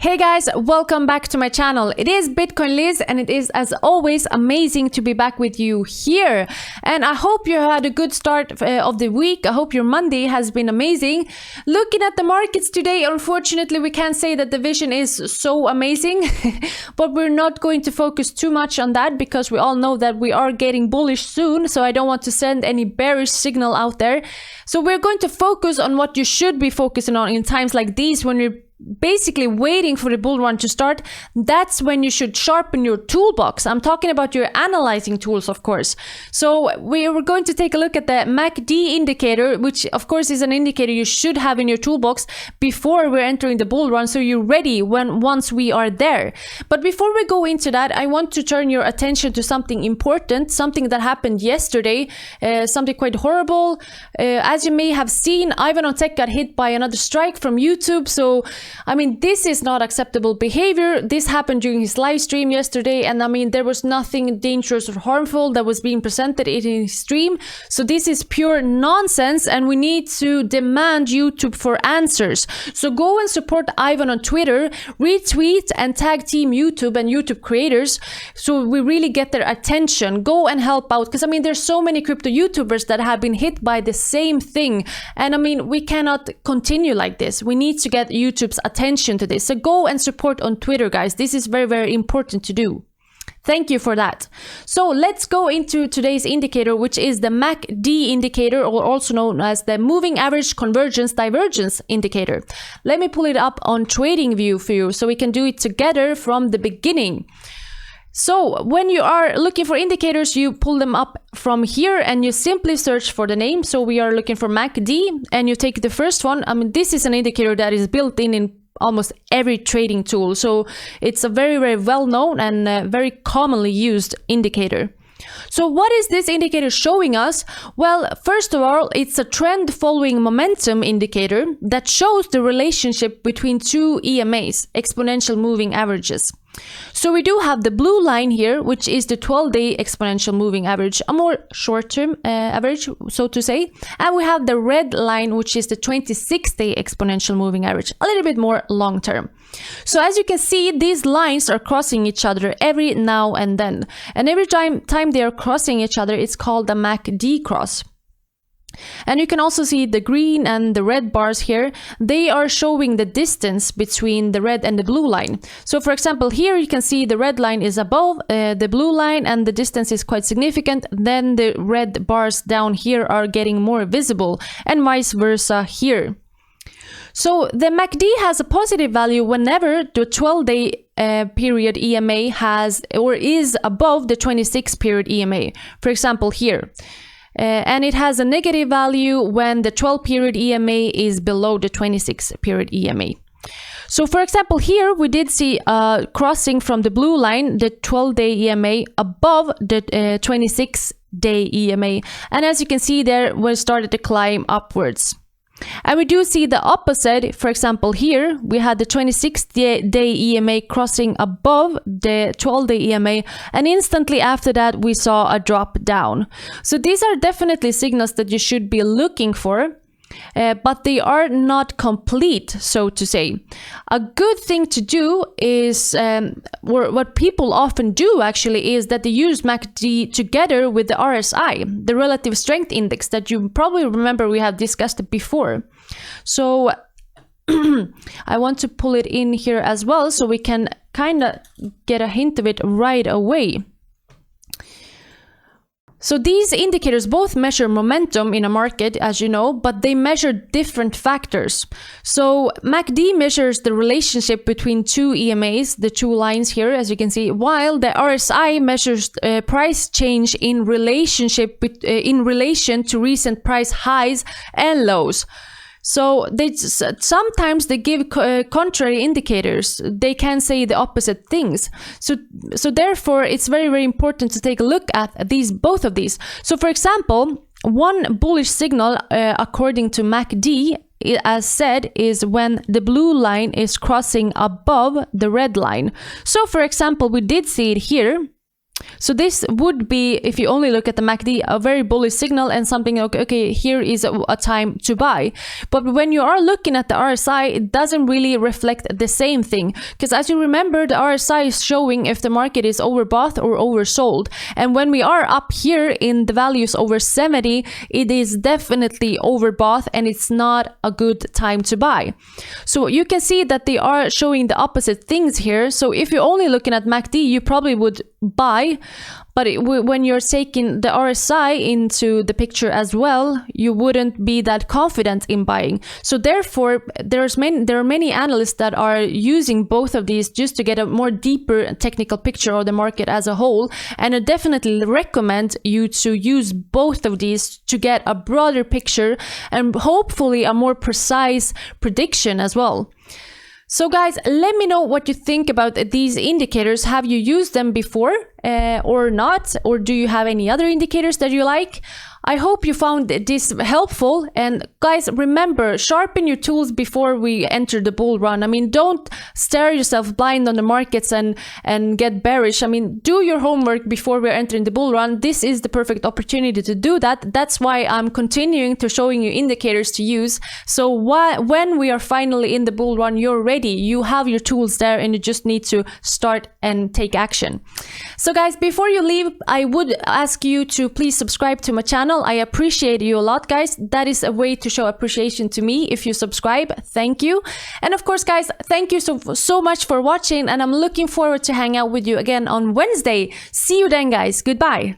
Hey guys, welcome back to my channel. It is Bitcoin Liz and it is as always amazing to be back with you here. And I hope you had a good start of the week. I hope your Monday has been amazing. Looking at the markets today, unfortunately we can't say that the vision is so amazing, but we're not going to focus too much on that because we all know that we are getting bullish soon, so I don't want to send any bearish signal out there. So we're going to focus on what you should be focusing on in times like these when you're basically waiting for the bull run to start. That's when you should sharpen your toolbox. I'm talking about your analyzing tools, of course. So we were going to take a look at the MACD indicator, which of course is an indicator you should have in your toolbox before we're entering the bull run, so you're ready once we are there. But before we go into that, I want to turn your attention to something important, something that happened yesterday, something quite horrible. As you may have seen, Ivan on Tech got hit by another strike from YouTube. So I mean, this is not acceptable behavior. This happened during his live stream yesterday, and I mean, there was nothing dangerous or harmful that was being presented in his stream. So this is pure nonsense, and we need to demand YouTube for answers. So go and support Ivan on Twitter, retweet and tag Team YouTube and YouTube creators, so we really get their attention. Go and help out, because I mean, there's so many crypto YouTubers that have been hit by the same thing, and I mean, we cannot continue like this. We need to get YouTube's attention to this. So go and support on Twitter, guys. This is very, very important to do. Thank you for that. So let's go into today's indicator, which is the MACD indicator, or also known as the Moving Average Convergence Divergence indicator. Let me pull it up on TradingView for you so we can do it together from the beginning. So when you are looking for indicators, you pull them up from here and you simply search for the name. So we are looking for MACD and you take the first one. I mean, this is an indicator that is built in almost every trading tool. So it's a very, very well-known and very commonly used indicator. So what is this indicator showing us? Well, first of all, it's a trend following momentum indicator that shows the relationship between two EMAs, exponential moving averages. So we do have the blue line here, which is the 12-day exponential moving average, a more short-term average, so to say. And we have the red line, which is the 26-day exponential moving average, a little bit more long-term. So as you can see, these lines are crossing each other every now and then. And every time they are crossing each other, it's called the MACD cross. And you can also see the green and the red bars here. They are showing the distance between the red and the blue line. So for example, here you can see the red line is above the blue line and the distance is quite significant. Then the red bars down here are getting more visible, and vice versa here. So the MACD has a positive value whenever the 12-day period EMA has or is above the 26 period EMA. For example, here. And it has a negative value when the 12 period EMA is below the 26 period EMA. So for example, here we did see crossing from the blue line, the 12-day EMA above the 26-day EMA. And as you can see there, we started to climb upwards. And we do see the opposite. For example, here we had the 26-day EMA crossing above the 12-day EMA, and instantly after that we saw a drop down. So these are definitely signals that you should be looking for, but they are not complete, so to say. A good thing to do is, what people often do actually, is that they use MACD together with the RSI, the relative strength index that you probably remember we have discussed it before. So I want to pull it in here as well so we can kind of get a hint of it right away. So these indicators both measure momentum in a market, as you know, but they measure different factors. So MACD measures the relationship between two EMAs, the two lines here, as you can see, while the RSI measures price change in relation to recent price highs and lows. So sometimes they give contrary indicators. They can say the opposite things. So therefore, it's very, very important to take a look at both of these. So for example, one bullish signal, according to MACD, as said, is when the blue line is crossing above the red line. So for example, we did see it here. So this would be, if you only look at the MACD, a very bullish signal and something like, okay, here is a time to buy. But when you are looking at the RSI, it doesn't really reflect the same thing. Because as you remember, the RSI is showing if the market is overbought or oversold. And when we are up here in the values over 70, it is definitely overbought and it's not a good time to buy. So you can see that they are showing the opposite things here. So if you're only looking at MACD, you probably would buy. But when you're taking the RSI into the picture as well, you wouldn't be that confident in buying. So therefore, there are many analysts that are using both of these just to get a more deeper technical picture of the market as a whole. And I definitely recommend you to use both of these to get a broader picture and hopefully a more precise prediction as well. So guys, let me know what you think about these indicators. Have you used them before or not? Or do you have any other indicators that you like? I hope you found this helpful. And guys, remember, sharpen your tools before we enter the bull run. I mean, don't stare yourself blind on the markets and get bearish. I mean, do your homework before we're entering the bull run. This is the perfect opportunity to do that. That's why I'm continuing to showing you indicators to use. So when we are finally in the bull run, you're ready. You have your tools there and you just need to start and take action. So guys, before you leave, I would ask you to please subscribe to my channel. I appreciate you a lot, guys. That is a way to show appreciation to me. If you subscribe, thank you. And of course, guys, thank you so much for watching. And I'm looking forward to hang out with you again on Wednesday. See you then, guys. Goodbye.